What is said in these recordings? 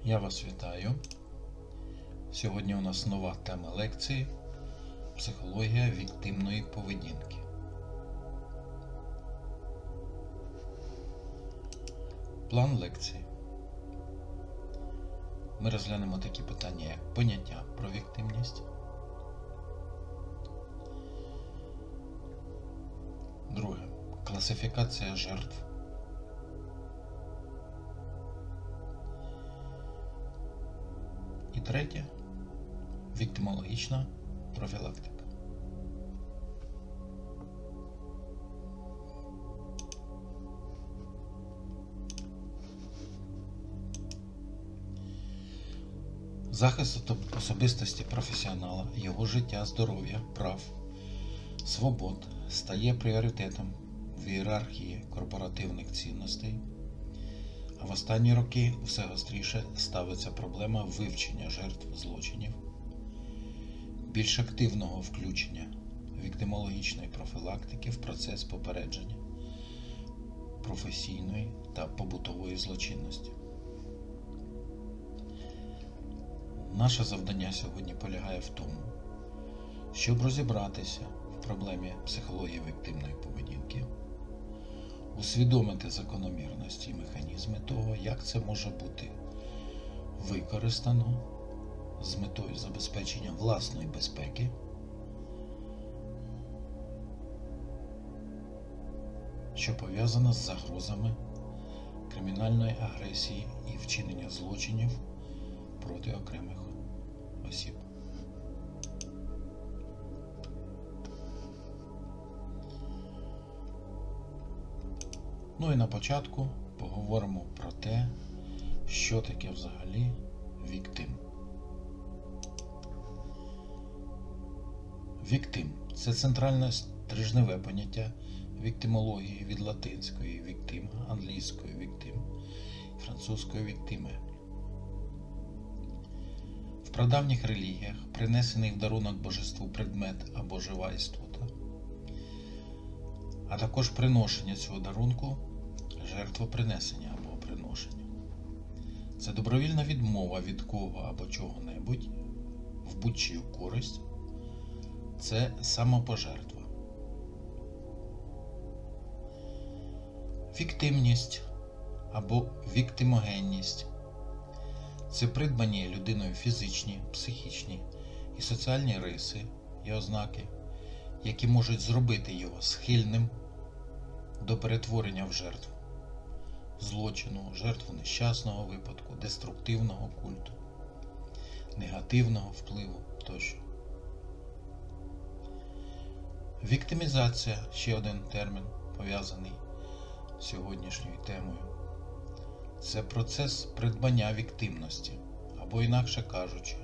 Я вас вітаю. Сьогодні у нас нова тема лекції «Психологія віктимної поведінки». План лекції. Ми розглянемо такі питання, як поняття про віктимність. Друге. Класифікація жертв. І третє – віктимологічна профілактика. Захист особистості професіонала, його життя, здоров'я, прав, свобод стає пріоритетом в ієрархії корпоративних цінностей, а в останні роки все гостріше ставиться проблема вивчення жертв злочинів, більш активного включення віктимологічної профілактики в процес попередження професійної та побутової злочинності. Наше завдання сьогодні полягає в тому, щоб розібратися в проблемі психології віктимної поведінки, усвідомити закономірності і механізми того, як це може бути використано з метою забезпечення власної безпеки, що пов'язано з загрозами кримінальної агресії і вчинення злочинів проти окремих осіб. Ну і на початку поговоримо про те, що таке взагалі віктим. Віктим – це центральне стрижневе поняття віктимології від латинської «віктима», англійської «віктим», французької «віктиме». В прадавніх релігіях принесений в дарунок божеству предмет або жива істота, а також приношення цього дарунку – жертвопринесення або приношення. Це добровільна відмова від кого або чого-небудь в будь-чию користь. Це самопожертва. Віктимність або віктимогенність – це придбані людиною фізичні, психічні і соціальні риси і ознаки, які можуть зробити його схильним до перетворення в жертву злочину, жертву нещасного випадку, деструктивного культу, негативного впливу тощо. Віктимізація – ще один термін, пов'язаний з сьогоднішньою темою. Це процес придбання віктимності, або інакше кажучи,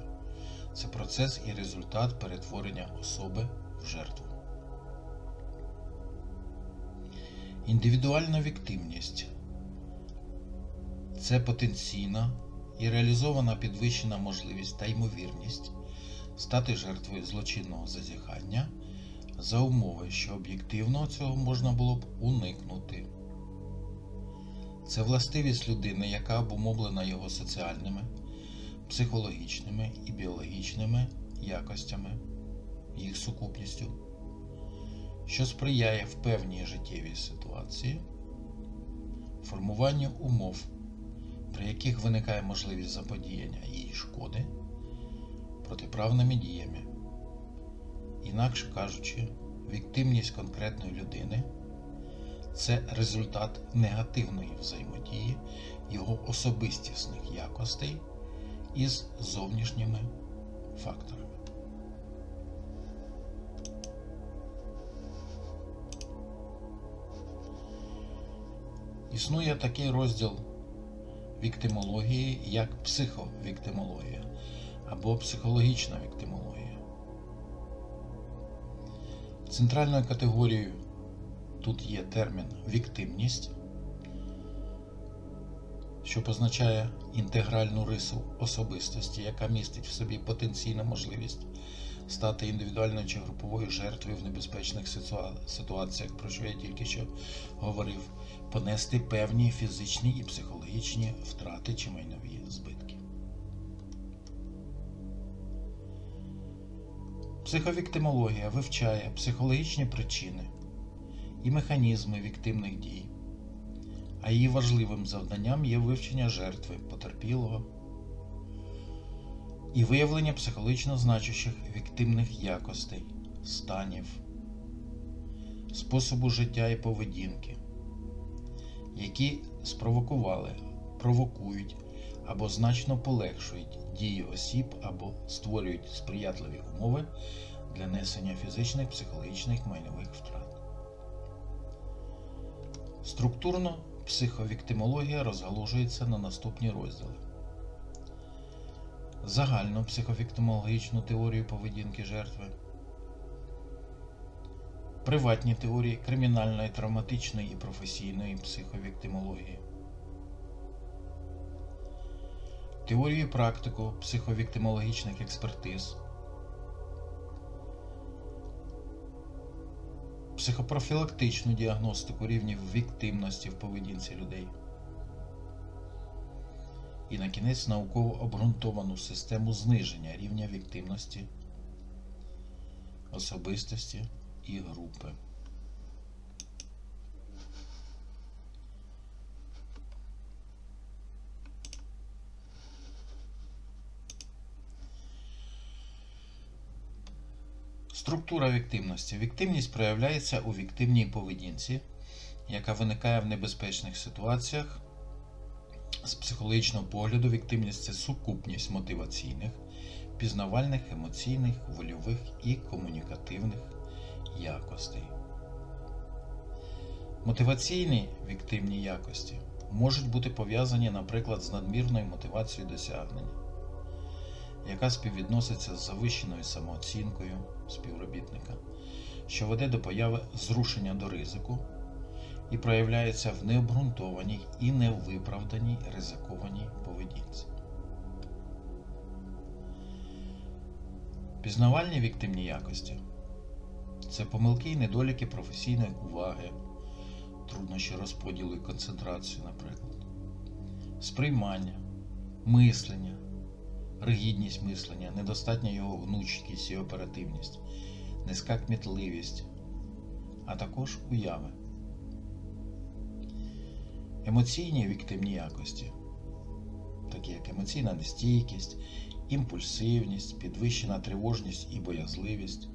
це процес і результат перетворення особи в жертву. Індивідуальна віктимність – це потенційна і реалізована підвищена можливість та ймовірність стати жертвою злочинного зазіхання за умови, що об'єктивно цього можна було б уникнути. Це властивість людини, яка обумовлена його соціальними, психологічними і біологічними якостями, їх сукупністю, що сприяє в певній життєвій ситуації формуванню умов, при яких виникає можливість заподіяння їй шкоди протиправними діями. Інакше кажучи, віктимність конкретної людини – це результат негативної взаємодії його особистісних якостей із зовнішніми факторами. Існує такий розділ віктимології, як психовіктимологія або психологічна віктимологія. Центральною категорією тут є термін «віктимність», що позначає інтегральну рису особистості, яка містить в собі потенційну можливість стати індивідуальною чи груповою жертвою в небезпечних ситуаціях, про що я тільки що говорив, понести певні фізичні і психологічні втрати чи майнові збитки. Психовіктимологія вивчає психологічні причини і механізми віктимних дій, а її важливим завданням є вивчення жертви, потерпілого і виявлення психологічно значущих віктимних якостей, станів, способу життя і поведінки, які спровокували, провокують або значно полегшують дії осіб або створюють сприятливі умови для несення фізичних, психологічних, майнових втрат. Структурно психовіктимологія розгалужується на наступні розділи: загальну психовіктимологічну теорію поведінки жертви, приватні теорії кримінальної, травматичної і професійної психовіктимології, теорію і практику психовіктимологічних експертиз, психопрофілактичну діагностику рівнів віктимності в поведінці людей і, на кінець, науково обґрунтовану систему зниження рівня віктимності, особистості і групи. Структура віктимності. Віктимність проявляється у віктимній поведінці, яка виникає в небезпечних ситуаціях. З психологічного погляду віктимність – це сукупність мотиваційних, пізнавальних, емоційних, вольових і комунікативних якостей. Мотиваційні віктимні якості можуть бути пов'язані, наприклад, з надмірною мотивацією досягнення, яка співвідноситься з завищеною самооцінкою співробітника, що веде до появи зрушення до ризику і проявляється в необґрунтованій і невиправданій ризикованій поведінці. Пізнавальні віктимні якості – це помилки і недоліки професійної уваги, труднощі розподілу і концентрації, наприклад, сприймання, мислення, ригідність мислення, недостатня його гнучкість і оперативність, низька кмітливість, а також уяви. Емоційні віктимні якості, такі як емоційна нестійкість, імпульсивність, підвищена тривожність і боязливість,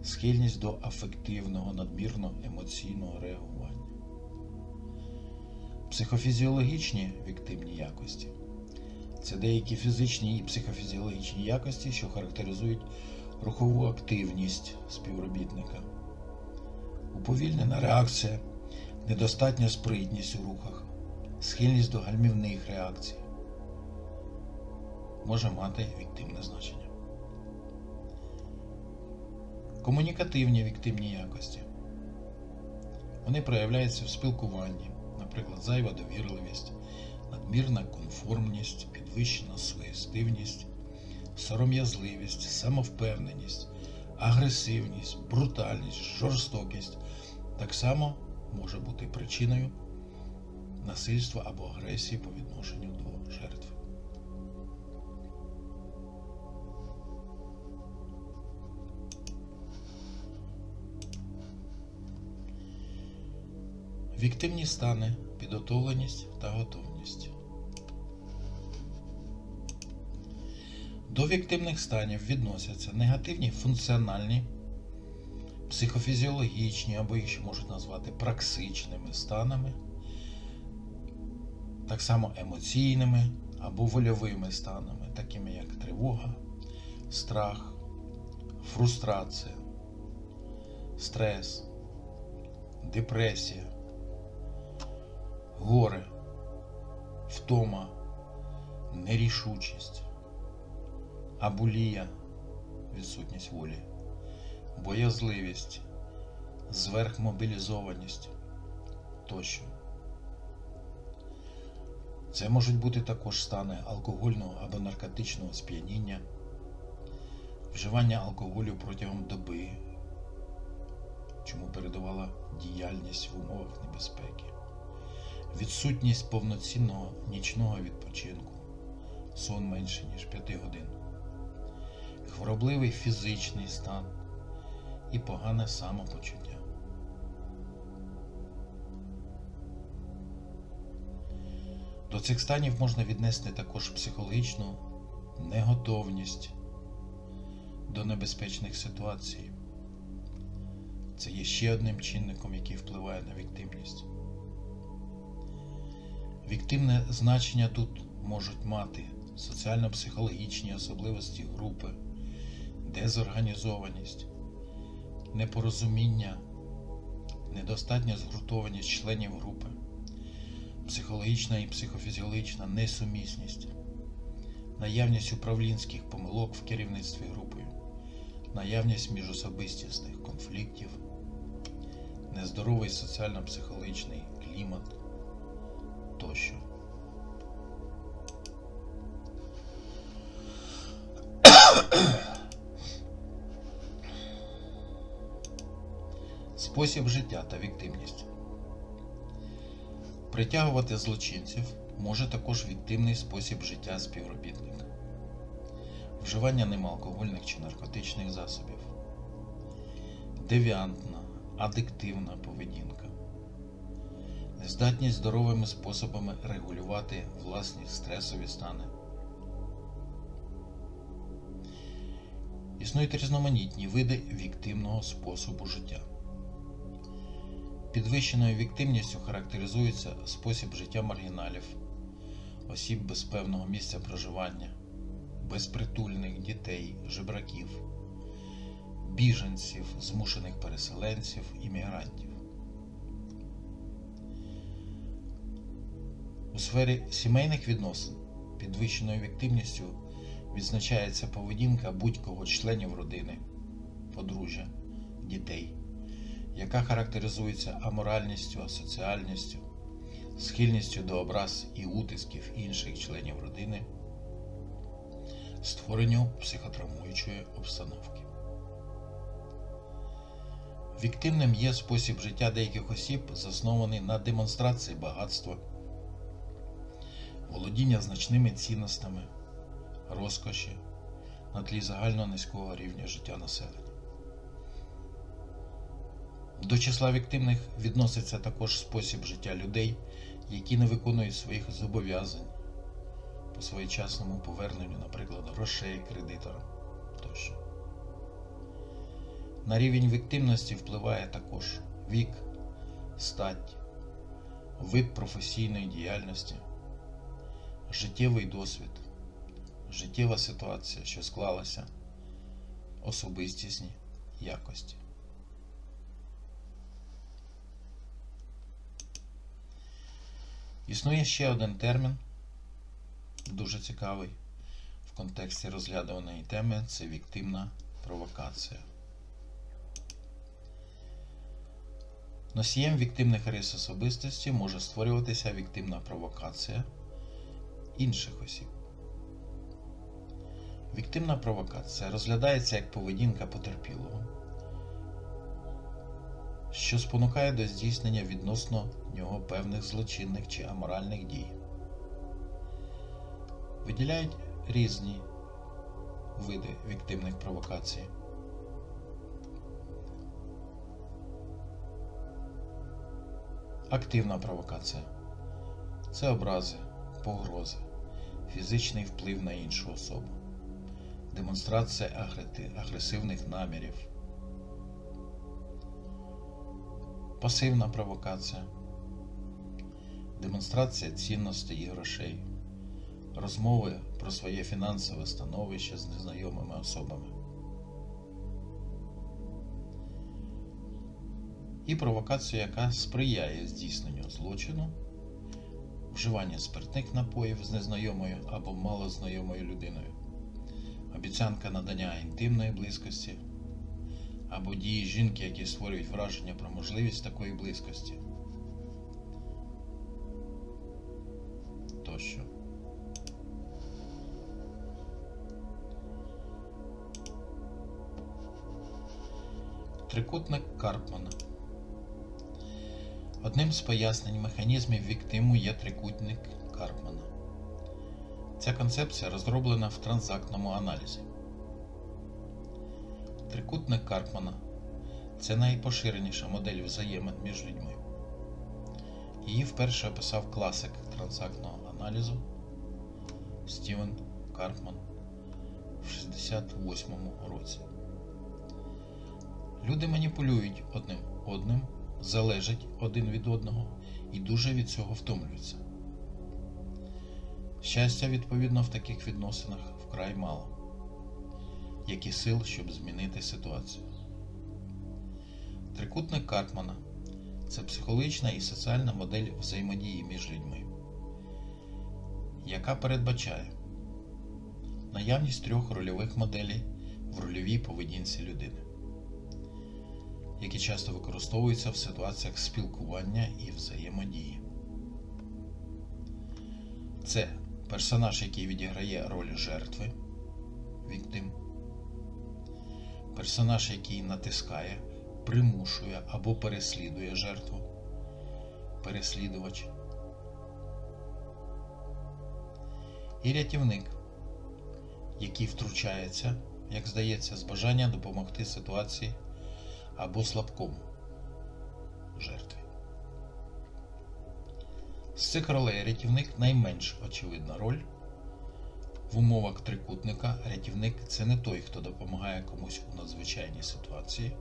схильність до афективного, надмірно емоційного реагування. Психофізіологічні віктимні якості – це деякі фізичні і психофізіологічні якості, що характеризують рухову активність співробітника. Уповільнена реакція, недостатня спритність у рухах, схильність до гальмівних реакцій може мати віктимне значення. Комунікативні віктимні якості. Вони проявляються в спілкуванні, наприклад, зайва довірливість, надмірна конформність, підвищена суєстивність, сором'язливість, самовпевненість, агресивність, брутальність, жорстокість так само може бути причиною насильства або агресії по відношенню до жертви. Віктимні стани, підготовленість та готовність. До віктимних станів відносяться негативні функціональні, психофізіологічні, або їх ще можуть назвати праксичними станами, так само емоційними або вольовими станами, такими як тривога, страх, фрустрація, стрес, депресія, горе, втома, нерішучість, абулія, відсутність волі, боязливість, зверхмобілізованість тощо. Це можуть бути також стани алкогольного або наркотичного сп'яніння, вживання алкоголю протягом доби, чому передувала діяльність в умовах небезпеки, відсутність повноцінного нічного відпочинку, сон менше, ніж 5 годин, хворобливий фізичний стан і погане самопочуття. До цих станів можна віднести також психологічну неготовність до небезпечних ситуацій. Це є ще одним чинником, який впливає на віктивність. Віктивне значення тут можуть мати соціально-психологічні особливості групи, дезорганізованість, непорозуміння, недостатня згуртованість членів групи, психологічна і психофізіологічна несумісність, наявність управлінських помилок в керівництві групою, наявність міжособистісних конфліктів, нездоровий соціально-психологічний клімат тощо. Спосіб життя та віктивність. Притягувати злочинців може також віктивний спосіб життя співробітника. Вживання немалкогольних чи наркотичних засобів. Девіантна, адиктивна поведінка. Нездатність здоровими способами регулювати власні стресові стани. Існують різноманітні види віктивного способу життя. Підвищеною віктивністю характеризується спосіб життя маргіналів, осіб без певного місця проживання, безпритульних дітей, жебраків, біженців, змушених переселенців, іммігрантів. У сфері сімейних відносин підвищеною віктивністю відзначається поведінка будь-кого з членів родини, подружжя, дітей, яка характеризується аморальністю, асоціальністю, схильністю до образ і утисків інших членів родини, створенню психотравмуючої обстановки. Віктивним є спосіб життя деяких осіб, заснований на демонстрації багатства, володіння значними цінностями, розкоші на тлі загально низького рівня життя населення. До числа віктивних відноситься також спосіб життя людей, які не виконують своїх зобов'язань по своєчасному поверненню, наприклад, грошей кредиторам тощо. На рівень віктивності впливає також вік, стать, вид професійної діяльності, життєвий досвід, життєва ситуація, що склалася, особистісні якості. Існує ще один термін, дуже цікавий в контексті розглядуваної теми – це віктивна провокація. Носієм віктивних рис особистості може створюватися віктивна провокація інших осіб. Віктивна провокація розглядається як поведінка потерпілого, що спонукає до здійснення відносно нього певних злочинних чи аморальних дій. Виділяють різні види віктивних провокацій. Активна провокація – це образи, погрози, фізичний вплив на іншу особу, демонстрація агресивних намірів. Пасивна провокація – демонстрація цінностей і грошей, розмови про своє фінансове становище з незнайомими особами. І провокація, яка сприяє здійсненню злочину, вживання спиртних напоїв з незнайомою або малознайомою людиною, обіцянка надання інтимної близькості, або дії жінки, які створюють враження про можливість такої близькості тощо. Трикутник Карпмана. Одним з пояснень механізмів віктиму є трикутник Карпмана. Ця концепція розроблена в транзактному аналізі. Трикутник Карпмана – це найпоширеніша модель взаємин між людьми. Її вперше описав класик транзактного аналізу Стівен Карпман в 1968 році. Люди маніпулюють одним, залежать один від одного і дуже від цього втомлюються. Щастя, відповідно, в таких відносинах вкрай мало, як і сил, щоб змінити ситуацію. Трикутник Карпмана – це психологічна і соціальна модель взаємодії між людьми, яка передбачає наявність трьох рольових моделей в рольовій поведінці людини, які часто використовуються в ситуаціях спілкування і взаємодії. Це персонаж, який відіграє роль жертви, victim, персонаж, який натискає, примушує або переслідує жертву, переслідувач, і рятівник, який втручається, як здається, з бажання допомогти ситуації або слабкому жертві. З цих ролей рятівник найменш очевидна роль. В умовах трикутника рятівник – це не той, хто допомагає комусь у надзвичайній ситуації.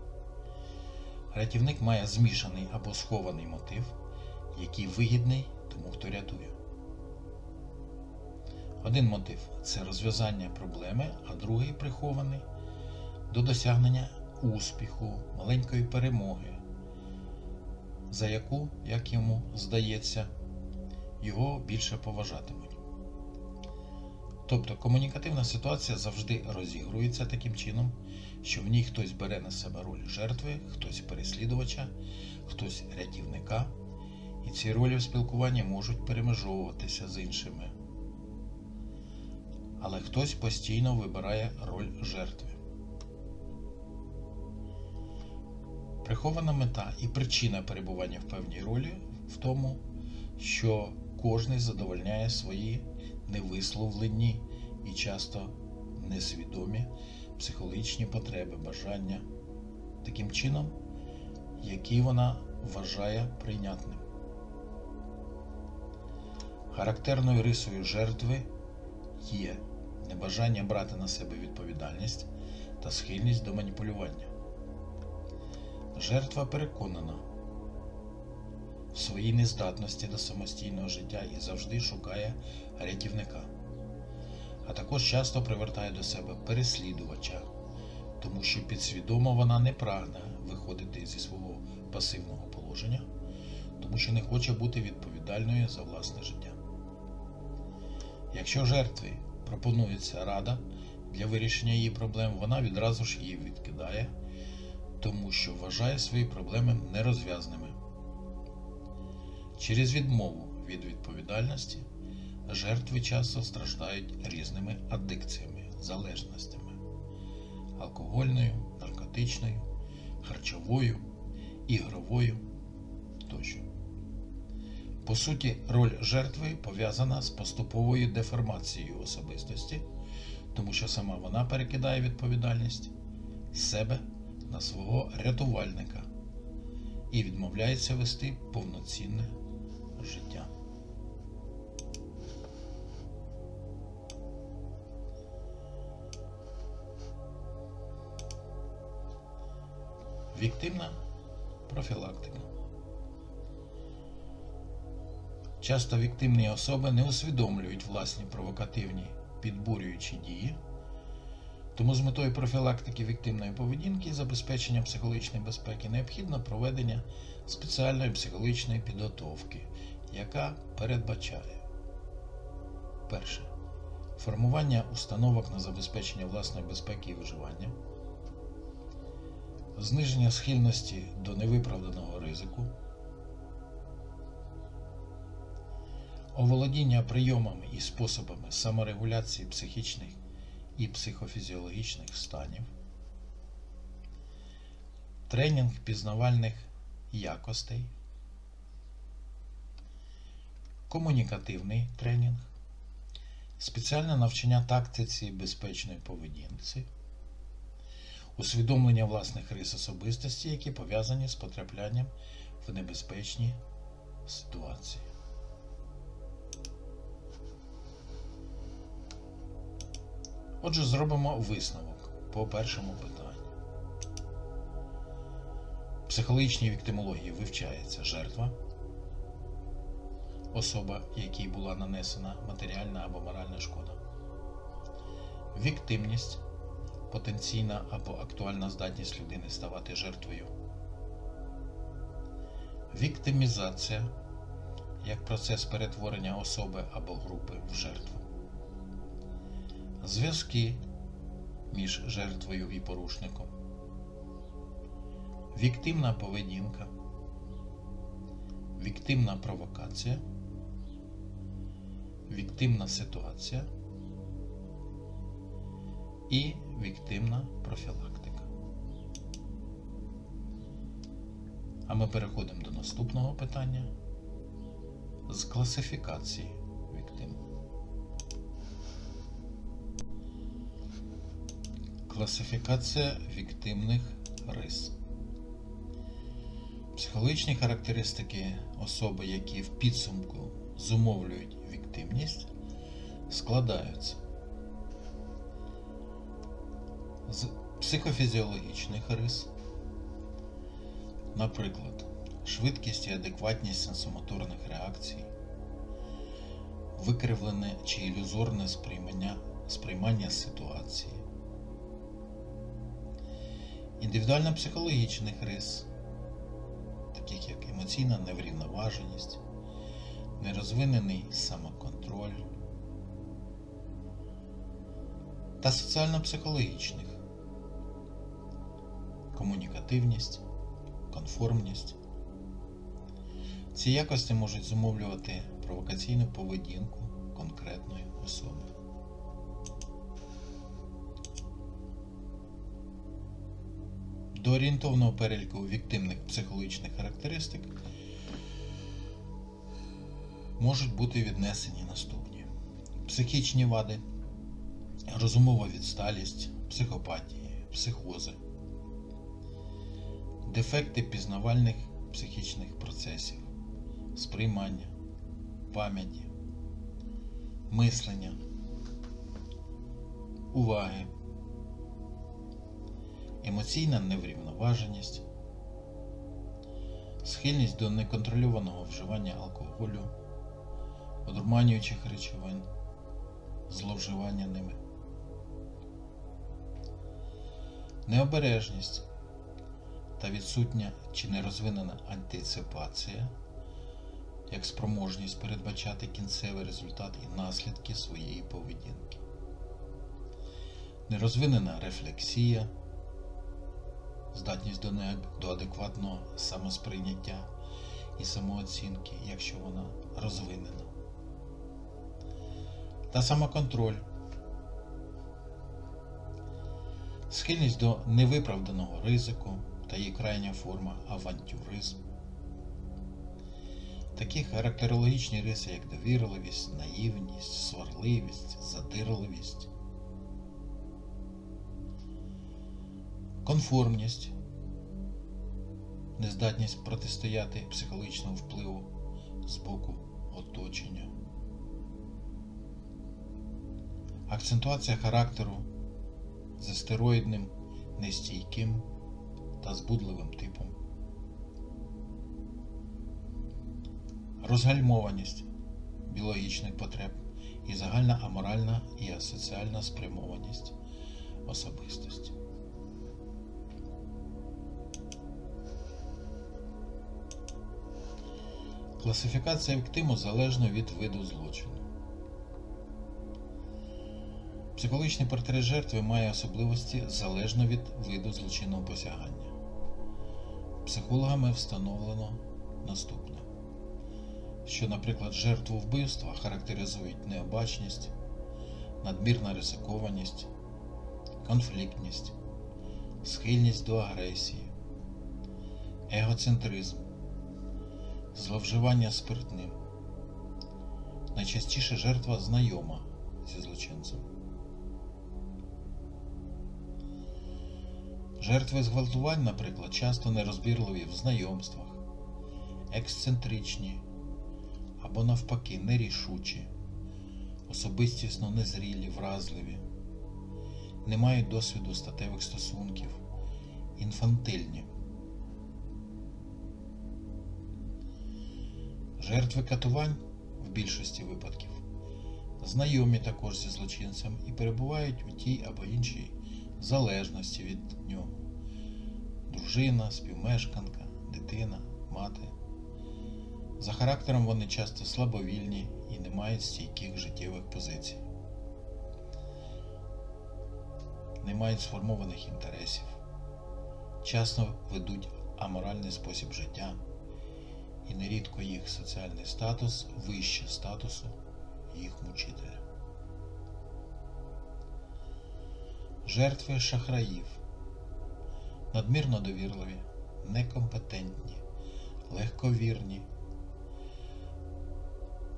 Рятівник має змішаний або схований мотив, який вигідний тому, хто рятує. Один мотив – це розв'язання проблеми, а другий прихований до досягнення успіху, маленької перемоги, за яку, як йому здається, його більше поважатимуть. Тобто комунікативна ситуація завжди розігрується таким чином, що в ній хтось бере на себе роль жертви, хтось переслідувача, хтось рятівника, і ці ролі в спілкуванні можуть перемежовуватися з іншими. Але хтось постійно вибирає роль жертви. Прихована мета і причина перебування в певній ролі в тому, що кожний задовольняє свої невисловлені і часто несвідомі психологічні потреби, бажання, таким чином, який вона вважає прийнятним. Характерною рисою жертви є небажання брати на себе відповідальність та схильність до маніпулювання. Жертва переконана в своїй нездатності до самостійного життя і завжди шукає рятівника, а також часто привертає до себе переслідувача, тому що підсвідомо вона не прагне виходити зі свого пасивного положення, тому що не хоче бути відповідальною за власне життя. Якщо жертві пропонується рада для вирішення її проблем, вона відразу ж її відкидає, тому що вважає свої проблеми нерозв'язними. Через відмову від відповідальності жертви часто страждають різними адикціями, залежностями – алкогольною, наркотичною, харчовою, ігровою тощо. По суті, роль жертви пов'язана з поступовою деформацією особистості, тому що сама вона перекидає відповідальність з себе на свого рятувальника і відмовляється вести повноцінне життя. Віктимна профілактика. Часто віктимні особи не усвідомлюють власні провокативні підбурюючі дії, тому з метою профілактики віктимної поведінки і забезпечення психологічної безпеки необхідно проведення спеціальної психологічної підготовки, яка передбачає: перше. Формування установок на забезпечення власної безпеки і виживання, зниження схильності до невиправданого ризику, оволодіння прийомами і способами саморегуляції психічних і психофізіологічних станів, тренінг пізнавальних якостей, комунікативний тренінг, спеціальне навчання тактиці безпечної поведінці, усвідомлення власних рис особистості, які пов'язані з потраплянням в небезпечні ситуації. Отже, зробимо висновок по першому питанню. В психологічній віктимології вивчається жертва, особа, якій була нанесена матеріальна або моральна шкода. Віктимність – потенційна або актуальна здатність людини ставати жертвою. Віктимізація – як процес перетворення особи або групи в жертву. Зв'язки між жертвою і порушником. Віктимна поведінка. Віктимна провокація. Віктимна ситуація і віктимна профілактика. А ми переходимо до наступного питання з класифікації віктим. Класифікація віктимних рис. Психологічні характеристики особи, які в підсумку зумовлюють віктимність, складаються з психофізіологічних рис, наприклад, швидкість і адекватність сенсомоторних реакцій, викривлене чи ілюзорне сприймання ситуації, індивідуально-психологічних рис, таких як емоційна неврівноваженість, нерозвинений самоконтроль, та соціально-психологічних комунікативність, конформність. Ці якості можуть зумовлювати провокаційну поведінку конкретної особи. До орієнтовного переліку віктимних психологічних характеристик можуть бути віднесені наступні: психічні вади, розумова відсталість, психопатії, психози, дефекти пізнавальних психічних процесів, сприймання, пам'яті, мислення, уваги, емоційна неврівноваженість, схильність до неконтрольованого вживання алкоголю, одурманюючих речовин, зловживання ними, необережність та відсутня чи нерозвинена антиципація, як спроможність передбачати кінцевий результат і наслідки своєї поведінки, нерозвинена рефлексія, здатність до адекватного самосприйняття і самооцінки, якщо вона розвинена, та самоконтроль, схильність до невиправданого ризику та її крайня форма авантюризм. Такі характерологічні риси, як довірливість, наївність, сварливість, задирливість, конформність, нездатність протистояти психологічному впливу з боку оточення, акцентуація характеру з стероїдним, нестійким та збудливим типом, розгальмованість біологічних потреб і загальна аморальна і асоціальна спрямованість особистості. Класифікація віктиму залежно від виду злочину. Психологічний портрет жертви має особливості залежно від виду злочинного посягання. Психологами встановлено наступне: що, наприклад, жертву вбивства характеризують необачність, надмірна ризикованість, конфліктність, схильність до агресії, егоцентризм, зловживання спиртним. Найчастіше жертва знайома зі злочинцем. Жертви зґвалтувань, наприклад, часто нерозбірливі в знайомствах, ексцентричні або навпаки нерішучі, особистісно незрілі, вразливі, не мають досвіду статевих стосунків, інфантильні. Жертви катувань в більшості випадків знайомі також зі злочинцем і перебувають у тій або іншій залежності від нього. Дружина, співмешканка, дитина, мати. За характером вони часто слабовільні і не мають стійких життєвих позицій. Не мають сформованих інтересів. Часто ведуть аморальний спосіб життя. І нерідко їх соціальний статус вище статусу їх мучителя. Жертви шахраїв надмірно довірливі, некомпетентні, легковірні,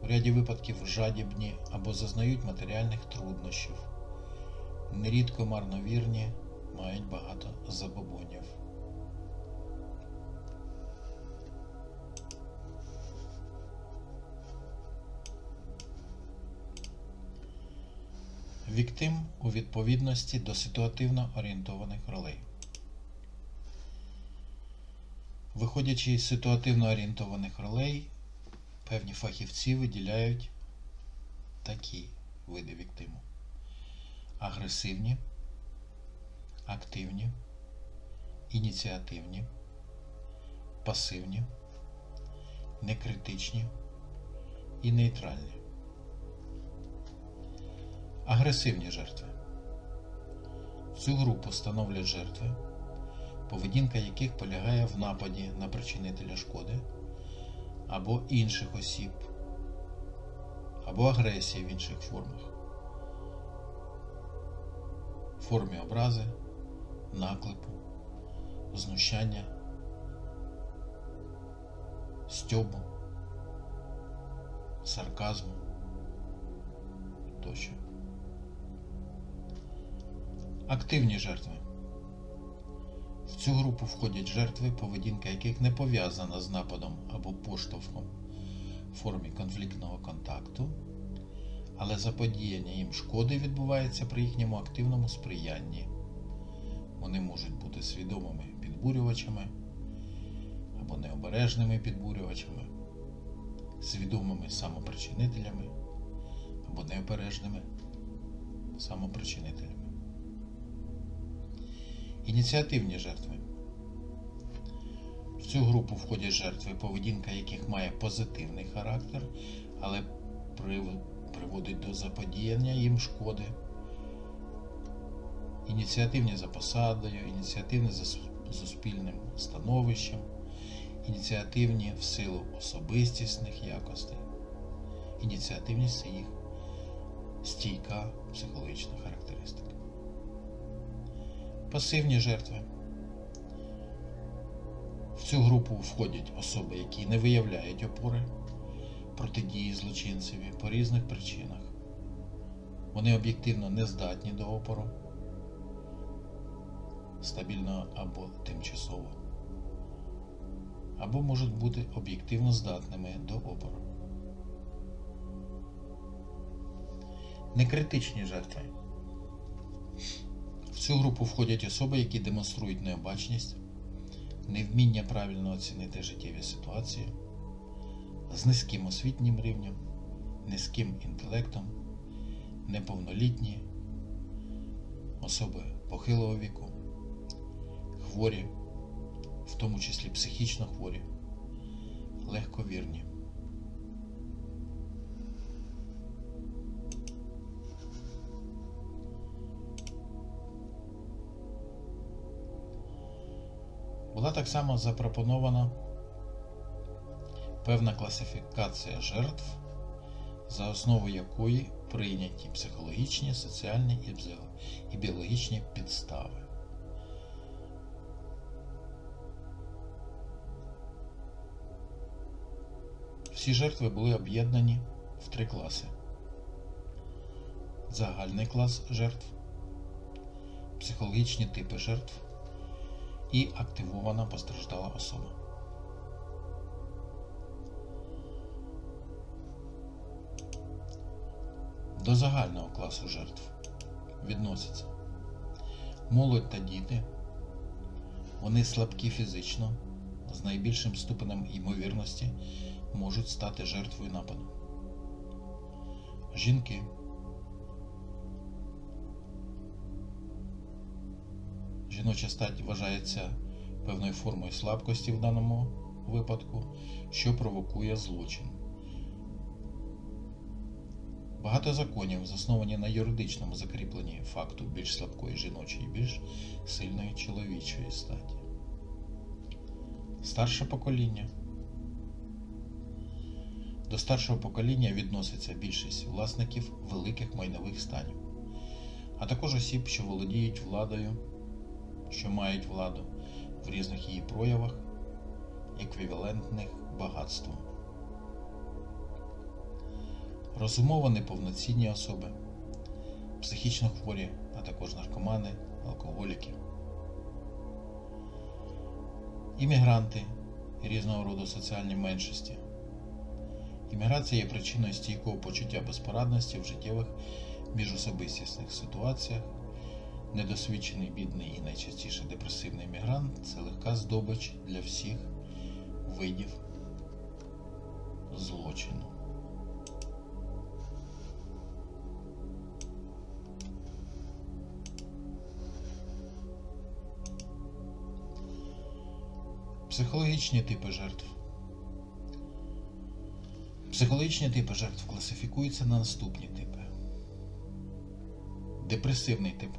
в ряді випадків жадібні або зазнають матеріальних труднощів, нерідко марновірні, мають багато забобонів. Віктим у відповідності до ситуативно орієнтованих ролей. Виходячи з ситуативно орієнтованих ролей, певні фахівці виділяють такі види віктиму: агресивні, активні, ініціативні, пасивні, некритичні і нейтральні. Агресивні жертви. Цю групу становлять жертви, поведінка яких полягає в нападі на причинителя шкоди або інших осіб, або агресії в інших формах. В формі образи, наклепу, знущання, стьобу, сарказму тощо. Активні жертви. В цю групу входять жертви, поведінка яких не пов'язана з нападом або поштовхом в формі конфліктного контакту, але заподіяння їм шкоди відбувається при їхньому активному сприянні. Вони можуть бути свідомими підбурювачами або необережними підбурювачами, свідомими самопричинителями або необережними самопричинителями. Ініціативні жертви. В цю групу входять жертви, поведінка яких має позитивний характер, але приводить до заподіяння їм шкоди. Ініціативні за посадою, ініціативні за суспільним становищем, ініціативні в силу особистісних якостей. Ініціативність – це їх стійка психологічна характеристика. Пасивні жертви. В цю групу входять особи, які не виявляють опори протидії злочинцеві по різних причинах. Вони об'єктивно не здатні до опору, стабільно або тимчасово, або можуть бути об'єктивно здатними до опору. Некритичні жертви. В цю групу входять особи, які демонструють необачність, невміння правильно оцінити життєві ситуації, з низьким освітнім рівнем, низьким інтелектом, неповнолітні, особи похилого віку, хворі, в тому числі психічно хворі, легковірні. Була так само запропонована певна класифікація жертв, за основу якої прийняті психологічні, соціальні і біологічні підстави. Всі жертви були об'єднані в 3 класи. Загальний клас жертв, психологічні типи жертв і активована постраждала особа. До загального класу жертв відносяться молодь та діти. Вони слабкі фізично, з найбільшим ступенем ймовірності можуть стати жертвою нападу. Жінки. Жіноча стать вважається певною формою слабкості в даному випадку, що провокує злочин. Багато законів засновані на юридичному закріпленні факту більш слабкої жіночої і більш сильної чоловічої статі. Старше покоління. До старшого покоління відноситься більшість власників великих майнових станів, а також осіб, що володіють владою, що мають владу в різних її проявах, еквівалентних багатству. Розумово неповноцінні особи, психічно хворі, а також наркомани, алкоголіки. Іммігранти і різного роду соціальні меншості. Імміграція є причиною стійкого почуття безпорадності в життєвих міжособистісних ситуаціях. Недосвідчений, бідний і найчастіше депресивний іммігрант – це легка здобич для всіх видів злочину. Психологічні типи жертв. Психологічні типи жертв класифікуються на наступні типи. Депресивний тип.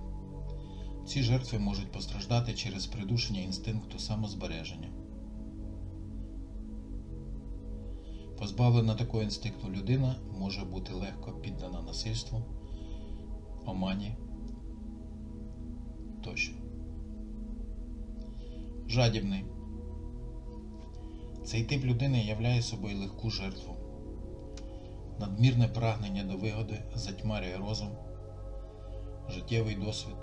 Ці жертви можуть постраждати через придушення інстинкту самозбереження. Позбавлена такого інстинкту людина може бути легко піддана насильству, омані тощо. Жадібний. Цей тип людини являє собою легку жертву. Надмірне прагнення до вигоди затьмарює розум, життєвий досвід,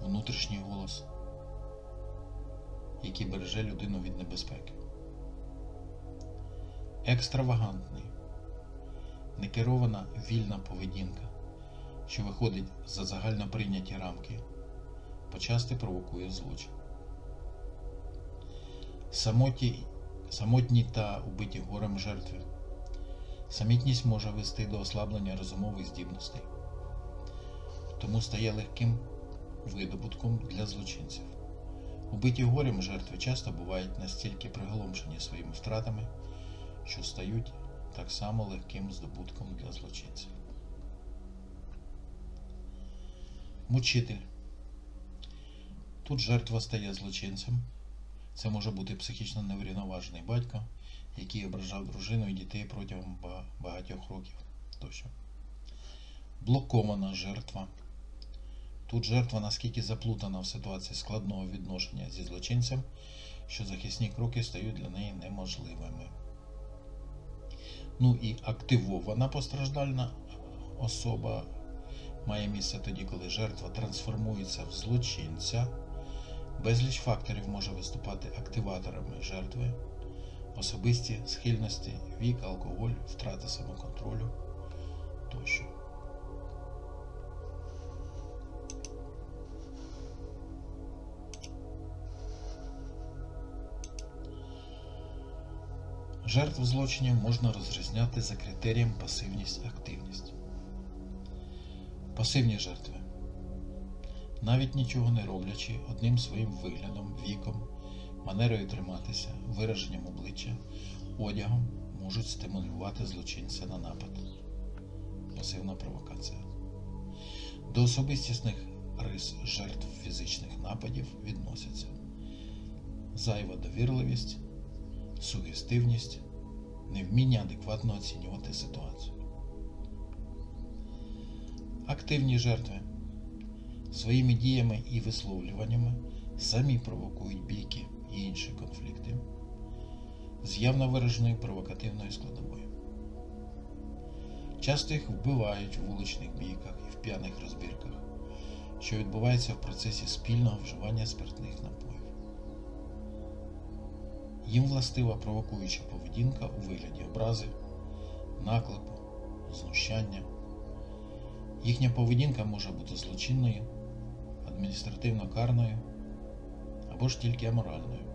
внутрішній голос, який береже людину від небезпеки. Екстравагантний. Некерована вільна поведінка, що виходить за загально прийняті рамки, почасти провокує злочин. Самотні та убиті горем жертви. Самітність може вести до ослаблення розумових здібностей, тому стає легким видобутком для злочинців. Убиті горем жертви часто бувають настільки приголомшені своїми втратами, що стають так само легким здобутком для злочинців. Мучитель. Тут жертва стає злочинцем. Це може бути психічно неврівноважений батько, який ображав дружину і дітей протягом багатьох років тощо. Блокована жертва. Тут жертва наскільки заплутана в ситуації складного відношення зі злочинцем, що захисні кроки стають для неї неможливими. Ну і активована постраждальна особа має місце тоді, коли жертва трансформується в злочинця. Безліч факторів може виступати активаторами жертви: особисті схильності, вік, алкоголь, втрата самоконтролю тощо. Жертв злочинів можна розрізняти за критерієм пасивність-активність. Пасивні жертви. Навіть нічого не роблячи, одним своїм виглядом, віком, манерою триматися, вираженням обличчя, одягом можуть стимулювати злочинця на напад. Пасивна провокація. До особистісних рис жертв фізичних нападів відносяться зайва довірливість, сугестивність, невміння адекватно оцінювати ситуацію. Активні жертви своїми діями і висловлюваннями самі провокують бійки і інші конфлікти з явно вираженою провокативною складовою. Часто їх вбивають в вуличних бійках і в п'яних розбірках, що відбувається в процесі спільного вживання спиртних напоїв. Їм властива провокуюча поведінка у вигляді образи, наклепу, знущання. Їхня поведінка може бути злочинною, адміністративно карною або ж тільки аморальною.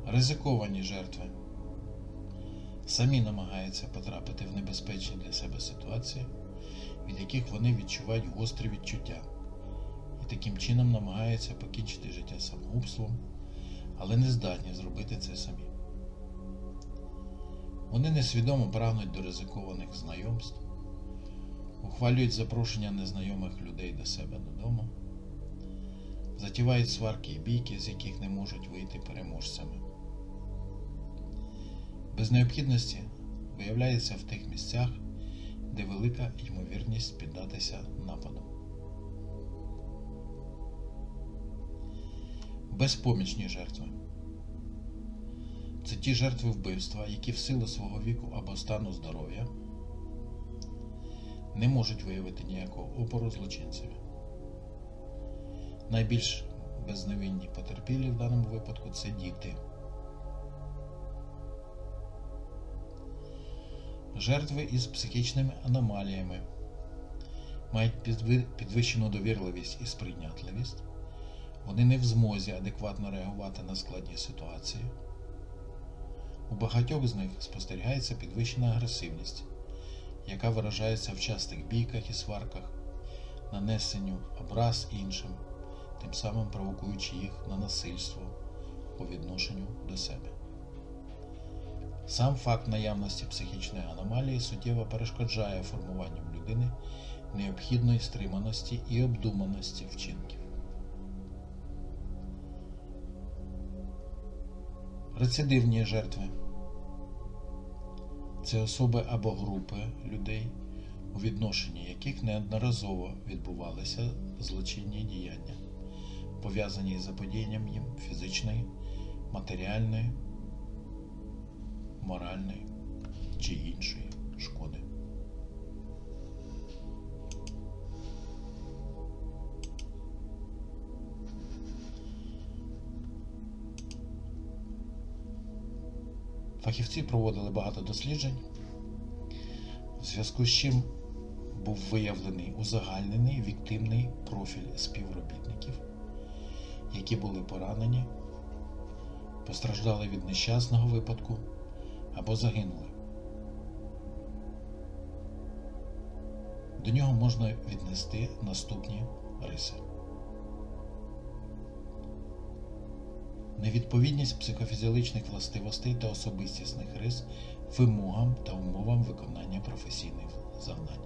Ризиковані жертви самі намагаються потрапити в небезпечні для себе ситуації, від яких вони відчувають гострі відчуття, і таким чином намагаються покінчити життя самогубством, але не здатні зробити це самі. Вони несвідомо прагнуть до ризикованих знайомств, ухвалюють запрошення незнайомих людей до себе додому, затівають сварки і бійки, з яких не можуть вийти переможцями. Без необхідності виявляється в тих місцях, де велика ймовірність піддатися нападу. Безпомічні жертви. Це ті жертви вбивства, які в силу свого віку або стану здоров'я не можуть виявити ніякого опору злочинцеві. Найбільш безневинні потерпілі в даному випадку – це діти. Жертви із психічними аномаліями мають підвищену довірливість і сприйнятливість. Вони не в змозі адекватно реагувати на складні ситуації. У багатьох з них спостерігається підвищена агресивність, яка виражається в частих бійках і сварках, нанесенню образ іншим, тим самим провокуючи їх на насильство по відношенню до себе. Сам факт наявності психічної аномалії суттєво перешкоджає формуванню в людини необхідної стриманості і обдуманості вчинків. Рецидивні жертви – це особи або групи людей, у відношенні яких неодноразово відбувалися злочинні діяння, пов'язані з заподіянням їм фізичної, матеріальної, моральної чи іншої шкоди. Фахівці проводили багато досліджень, в зв'язку з чим був виявлений узагальнений віктивний профіль співробітників, які були поранені, постраждали від нещасного випадку або загинули. До нього можна віднести наступні риси. Невідповідність психофізіологічних властивостей та особистісних рис вимогам та умовам виконання професійних завдань.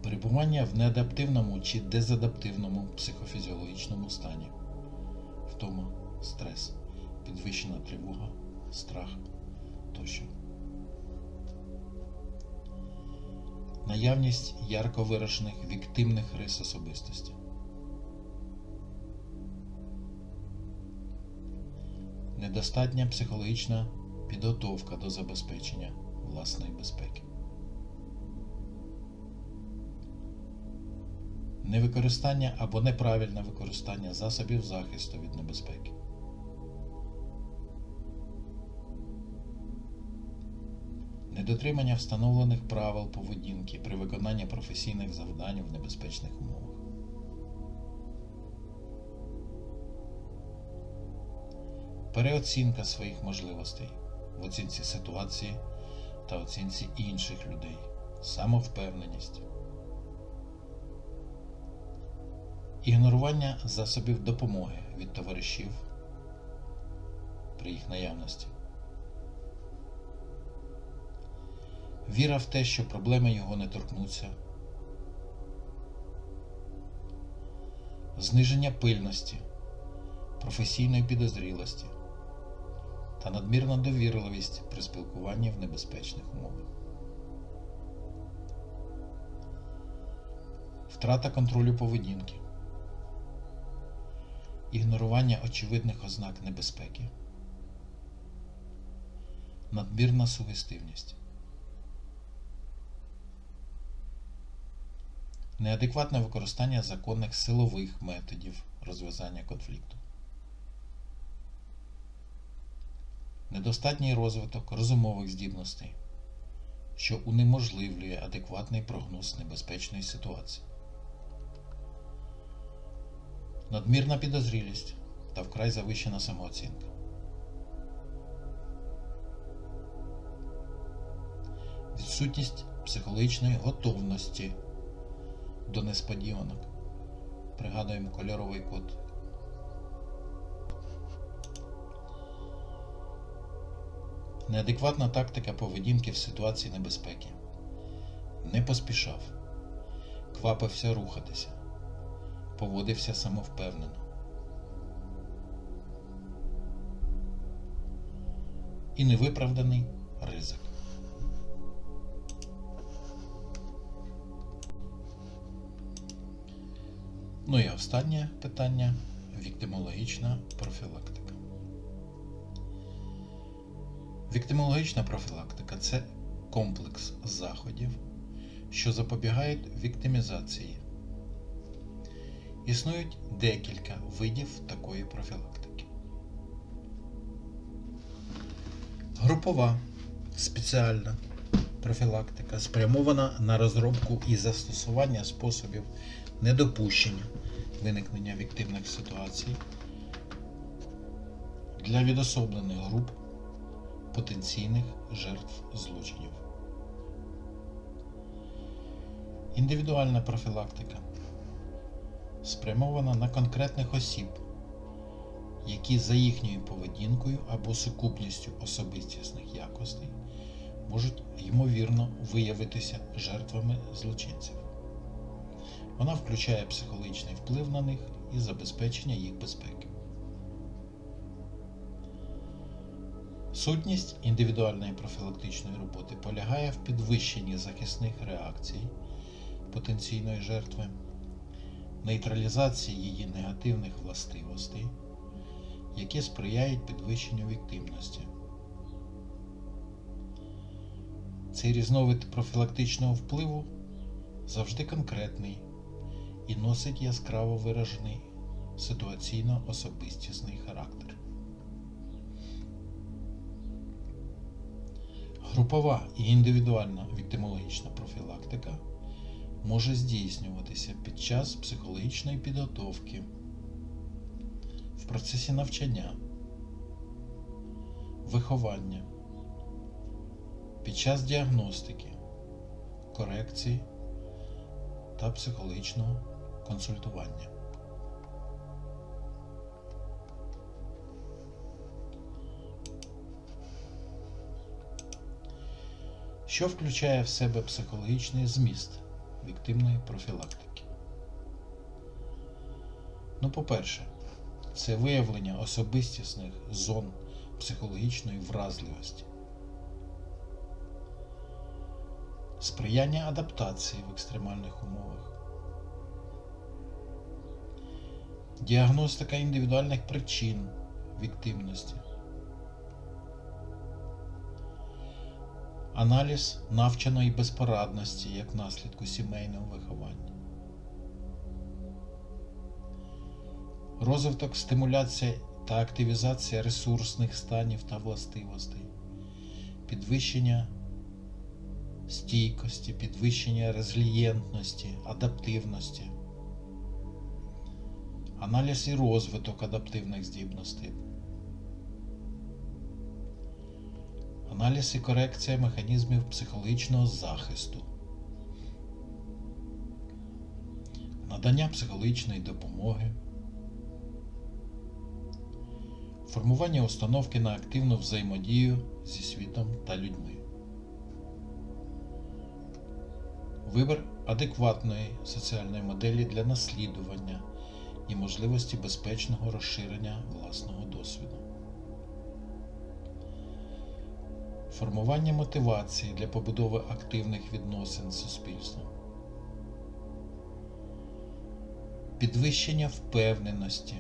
Перебування в неадаптивному чи дезадаптивному психофізіологічному стані. Втома, стрес, підвищена тривога, страх тощо. Наявність ярко виражених віктивних рис особистості. Недостатня психологічна підготовка до забезпечення власної безпеки. Невикористання або неправильне використання засобів захисту від небезпеки. Недотримання встановлених правил поведінки при виконанні професійних завдань в небезпечних умовах. Переоцінка своїх можливостей в оцінці ситуації та оцінці інших людей. Самовпевненість. Ігнорування засобів допомоги від товаришів при їх наявності. Віра в те, що проблеми його не торкнуться. Зниження пильності, професійної підозрілості та надмірна довірливість при спілкуванні в небезпечних умовах. Втрата контролю поведінки. Ігнорування очевидних ознак небезпеки. Надмірна сугестивність. неадекватне використання законних силових методів розв'язання конфлікту, недостатній розвиток розумових здібностей, що унеможливлює адекватний прогноз небезпечної ситуації, надмірна підозрілість та вкрай завищена самооцінка, відсутність психологічної готовності до несподіванок. Пригадуємо кольоровий код. Неадекватна тактика поведінки в ситуації небезпеки. Не поспішав, квапився рухатися, поводився самовпевнено. І невиправданий ризик. Ну і останнє питання – віктимологічна профілактика. Віктимологічна профілактика – це комплекс заходів, що запобігають віктимізації. Існують декілька видів такої профілактики. Групова спеціальна профілактика спрямована на розробку і застосування способів недопущення виникнення віктивних ситуацій для відособлених груп потенційних жертв злочинів. Індивідуальна профілактика спрямована на конкретних осіб, які за їхньою поведінкою або сукупністю особистісних якостей можуть ймовірно виявитися жертвами злочинців. Вона включає психологічний вплив на них і забезпечення їх безпеки. Сутність індивідуальної профілактичної роботи полягає в підвищенні захисних реакцій потенційної жертви, нейтралізації її негативних властивостей, які сприяють підвищенню віктивності. Цей різновид профілактичного впливу завжди конкретний і носить яскраво виражений ситуаційно-особистісний характер. Групова і індивідуальна віктимологічна профілактика може здійснюватися під час психологічної підготовки, в процесі навчання, виховання, під час діагностики, корекції та психологічного консультування. Що включає в себе психологічний зміст віктивної профілактики? По-перше, це виявлення особистісних зон психологічної вразливості, сприяння адаптації в екстремальних умовах, діагностика індивідуальних причин віктивності, аналіз навченої безпорадності як наслідку сімейного виховання, розвиток, стимуляція та активізація ресурсних станів та властивостей, підвищення стійкості, підвищення резильєнтності, адаптивності, аналіз і розвиток адаптивних здібностей, аналіз і корекція механізмів психологічного захисту, надання психологічної допомоги, формування установки на активну взаємодію зі світом та людьми, вибір адекватної соціальної моделі для наслідування і можливості безпечного розширення власного досвіду, формування мотивації для побудови активних відносин з суспільством, підвищення впевненості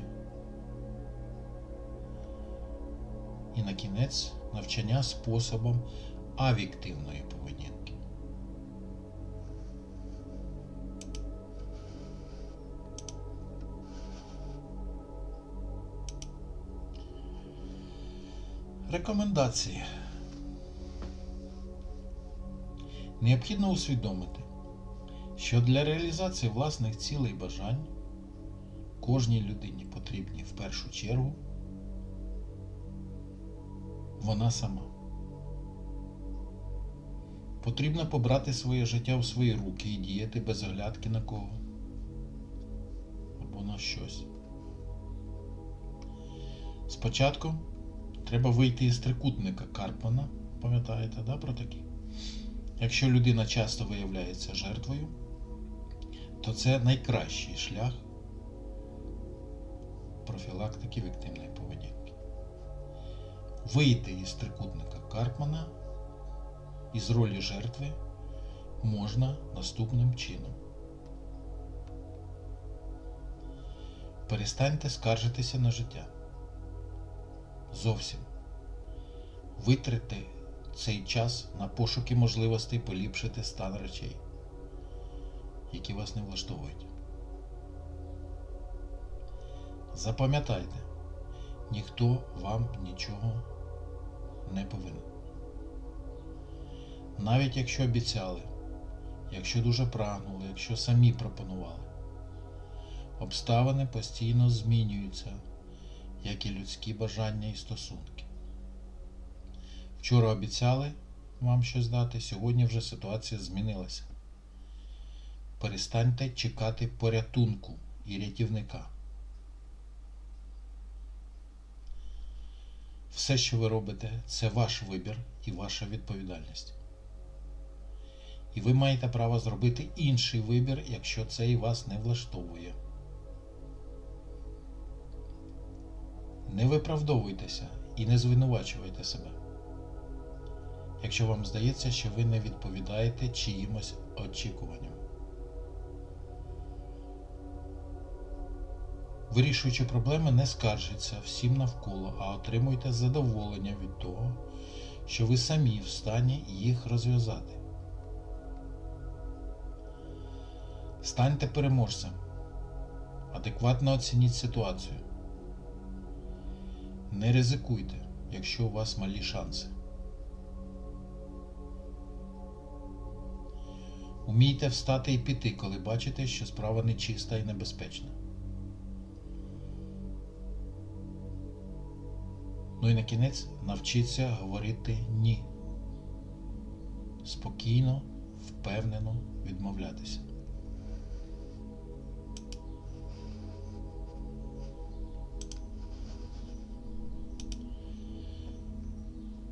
і, на кінець, навчання способом авіктивної поведінки. Рекомендації. Необхідно усвідомити, що для реалізації власних цілей і бажань кожній людині потрібні в першу чергу вона сама. Потрібно побрати своє життя в свої руки і діяти без оглядки на кого або на щось. Спочатку треба вийти із трикутника Карпмана, пам'ятаєте, да, про такі? Якщо людина часто виявляється жертвою, то це найкращий шлях профілактики віктимної поведінки. Вийти із трикутника Карпмана із ролі жертви можна наступним чином. Перестаньте скаржитися на життя. Зовсім. Витратьте цей час на пошуки можливостей поліпшити стан речей, які вас не влаштовують. Запам'ятайте, ніхто вам нічого не повинен. Навіть якщо обіцяли, якщо дуже прагнули, якщо самі пропонували. Обставини постійно змінюються, як і людські бажання і стосунки. Вчора обіцяли вам щось дати, сьогодні вже ситуація змінилася. Перестаньте чекати порятунку і рятівника. Все, що ви робите, це ваш вибір і ваша відповідальність. І ви маєте право зробити інший вибір, якщо цей вас не влаштовує. Не виправдовуйтеся і не звинувачуйте себе, якщо вам здається, що ви не відповідаєте чиїмось очікуванням. Вирішуючи проблеми, не скаржіться всім навколо, а отримуйте задоволення від того, що ви самі в стані їх розв'язати. Станьте переможцем. Адекватно оцініть ситуацію. Не ризикуйте, якщо у вас малі шанси. Умійте встати і піти, коли бачите, що справа нечиста і небезпечна. Ну і на кінець навчіться говорити «ні». Спокійно, впевнено відмовлятися.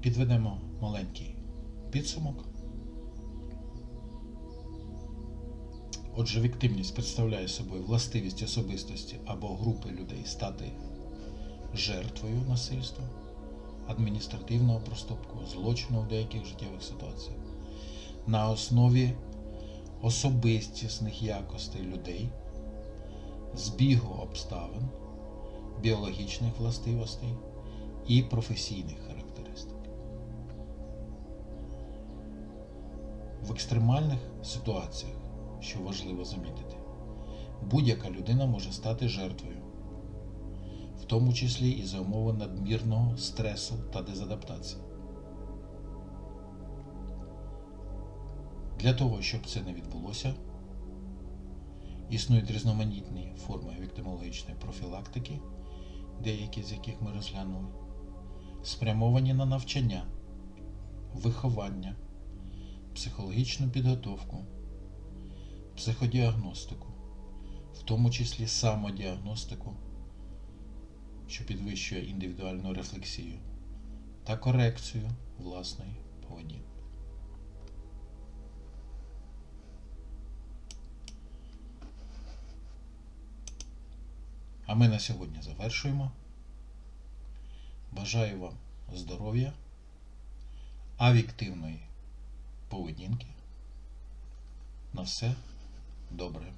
Підведемо маленький підсумок. Отже, віктимність представляє собою властивість особистості або групи людей стати жертвою насильства, адміністративного проступку, злочину в деяких життєвих ситуаціях на основі особистісних якостей людей, збігу обставин, біологічних властивостей і професійних характеристик. В екстремальних ситуаціях, що важливо замітити, будь-яка людина може стати жертвою, в тому числі і за умови надмірного стресу та дезадаптації. Для того, щоб це не відбулося, існують різноманітні форми віктимологічної профілактики, деякі з яких ми розглянули, спрямовані на навчання, виховання, психологічну підготовку, психодіагностику, в тому числі самодіагностику, що підвищує індивідуальну рефлексію, та корекцію власної поведінки. А ми на сьогодні завершуємо. Бажаю вам здоров'я, авіктивної поведінки. На все добре.